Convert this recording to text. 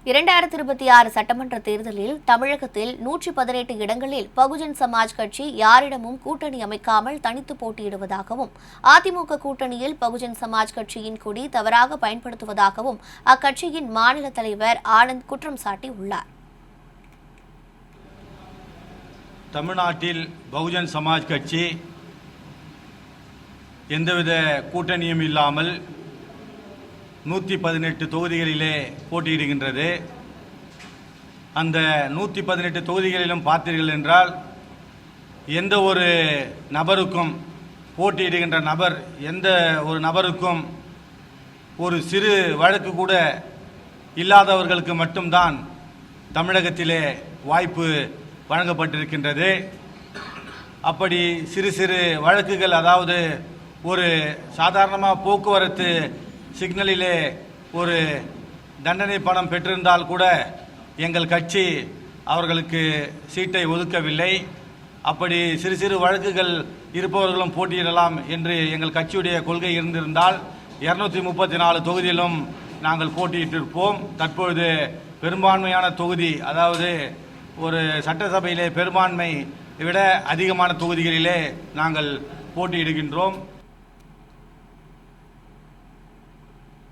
2026 சட்டமன்ற தேர்தலில் தமிழகத்தில் 118 இடங்களில் பகுஜன் சமாஜ் கட்சி யாரிடமும் கூட்டணி அமைக்காமல் தனித்து போட்டியிடுவதாகவும் அதிமுக கூட்டணியில் பகுஜன் சமாஜ் கட்சியின் கொடி தவறாக பயன்படுத்துவதாகவும் அக்கட்சியின் மாநில தலைவர் ஆனந்த் குற்றம் சாட்டியுள்ளார். தமிழ்நாட்டில் பகுஜன் சமாஜ் கட்சி எந்தவித கூட்டணியும் இல்லாமல் 118 தொகுதிகளிலே போட்டியிடுகின்றது. அந்த 118 தொகுதிகளிலும் பார்த்தீர்கள் என்றால் எந்த ஒரு நபருக்கும் போட்டியிடுகின்ற நபர் எந்த ஒரு நபருக்கும் ஒரு சிறு வழக்கு கூட இல்லாதவர்களுக்கு மட்டும்தான் தமிழகத்திலே வாய்ப்பு வழங்கப்பட்டிருக்கின்றது. அப்படி சிறு சிறு வழக்குகள், அதாவது ஒரு சாதாரணமாக போக்குவரத்து சிக்னலிலே ஒரு தண்டனை பணம் பெற்றிருந்தால் கூட எங்கள் கட்சி அவர்களுக்கு சீட்டை ஒதுக்கவில்லை. அப்படி சிறு சிறு வழக்குகள் இருப்பவர்களும் போட்டியிடலாம் என்று எங்கள் கட்சியுடைய கொள்கை இருந்திருந்தால் 234 தொகுதியிலும் நாங்கள் போட்டியிட்டிருப்போம். தற்பொழுது பெரும்பான்மையான தொகுதி, அதாவது ஒரு சட்டசபையிலே பெரும்பான்மை விட அதிகமான தொகுதிகளிலே நாங்கள் போட்டியிடுகின்றோம்.